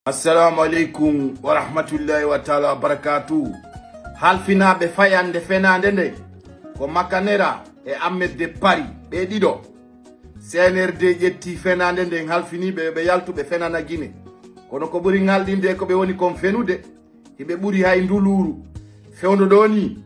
Assalamu alaikum wa rahmatullahi wa ta'ala wa barakatuh. Halfina be fayande fenande nde ko Makanera e Ahmed de Paris be dido CNRD jetti fenande nde halfini be yaltube fenana Guinée kono ko buri ngaldinde ko be woni kon fenude hibe buri hay nduluru fewndo doni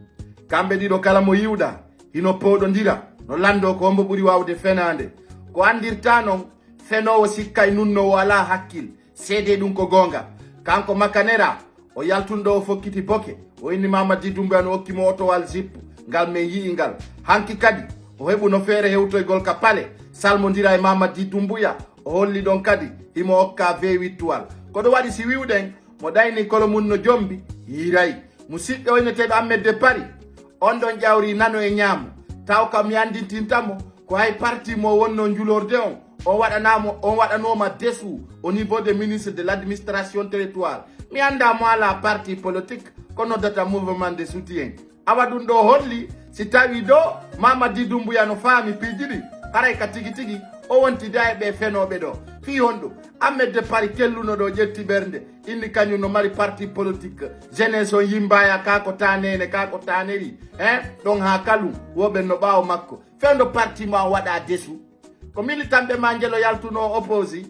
kambe dido kala mo yiwda hino podo ndira no lando ko hombo buri wawde fenande ko andirta non fenowo sikkay nunno wala hakkil sede dum ko gonga kanko Makanera o yaltundo fokkiti boke o inni Mamadi Doumbouya an hokkimo otowal zip ngal men yiingal hanki kadi o hebu no feere hewtoygol ka pale salmodira e Mamadi Doumbouya o holli don kadi himo hokka V8 kodo wadi si wiwden mo dayni kolo mun no jombi yiray musidɓe oyneteɗo Ahmed de Paris on don jawri nano e ñaamu taw kam mi andintintamo ko hay parti mo wonno julorde on waɗanoma desu au niveau des ministres de l'administration territoire mi anda mo ala parti politique ko noddata mouvement de soutien awa ɗum ɗo holli si tawi do Mamadi Doumbouya no faami piijiɗi haray ka tigi tigi o wontida e ɓe fenoɓe ɗo fi honɗo Ahmed de Paris kelluno ɗo ƴetti ɓernde inni kañum no mari parti politique jeunesse on yimbaya kako tanene kako taneri ɗon ha kalum woɓen no ɓawo makko fewndo parti ma waɗa desu ko militanɓe ma ngelo yaltuno opposi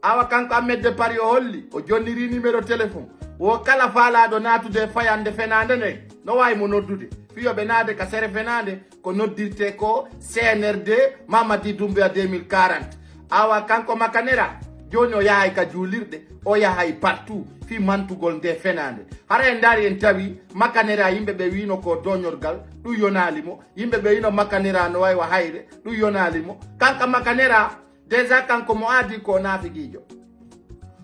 awa kanko Ahmed de Paris o holli o jonniri numéro téléphone wo kala faalaɗo natude fayande fenande nde no wawi mo noddude fiyoɓe naade ka sere fenande ko noddirte ko CNRD Mamadi Doumbouya 2040 awa kanko Makanera joni o yahay ka juulirɗe o yahay partout fi mantugol nde fenande hara en daari en tawi Makanera yimɓeɓe wino ko doñorgal ɗum yonalimo yimɓeɓe wino Makanera no waywa hayre ɗum yonalimo kanka Makanera déjà kanko mo aadi ko naafigijo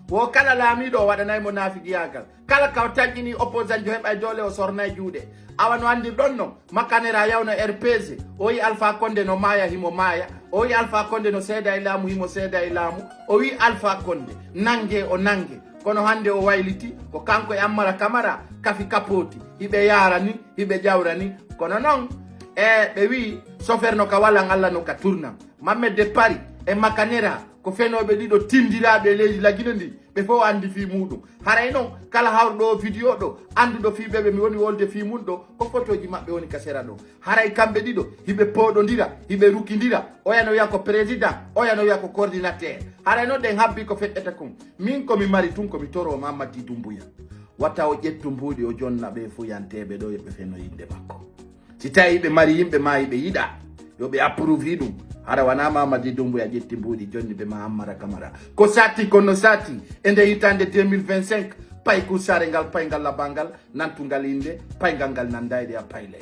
wo kala laamiɗo o waɗanaymo naafigiyagal kala ka taƴƴini opposant jo heɓay dole o sornay juuɗe awa no andir ɗon non Makanera yawno RPG o wi Alpha Condé no maaya himo maaya o wi Alpha Condé no seeda e laamu himo seeda e laamu o wi Alpha Condé nangue o nangue kono hande o wayliti ko kanko e Ammara Camara kafi kapoti hiɓe yarani hiɓe ƴawrani kono noon ɓe wi chauffeur no ka wallan Allah no ka tournan Ahmed de Paris e Makanera ko fenoɓe ɗiɗo tindiraɓe leydi la Guinée ndi ɓe fof andi fi muɗum haray noon kala hawrɗo vidéo ɗo anduɗo fiɓeɓe mi woni wolde fi mum ɗo ko photoji mabɓe woni ka sera ɗo haray kamɓe ɗiɗo hiɓe poɗodira hiɓe rukkidira oyano wiya ko président oyano wiya ko coordinateur haray noon ɗen habbi ko feƴƴata kon min komi mari tun komi toro Mamadi Doumbouya watta o ƴettu mbuuɗi o jonna ɓe fuyanteɓe ɗo yoɓe feno yimɓe makko si tawi ɓe mari yimɓe ma yiɓe yiɗa yoɓe approuve ɗum hara wana Mamadi Doumbouya ƴetti mbuuɗi jonni ɓe ma Ammara Camara ko sati kono sati e nde hitande 2025 pay kusare ngal paygal labangal nantugal inde paygal ngal nandayde a payle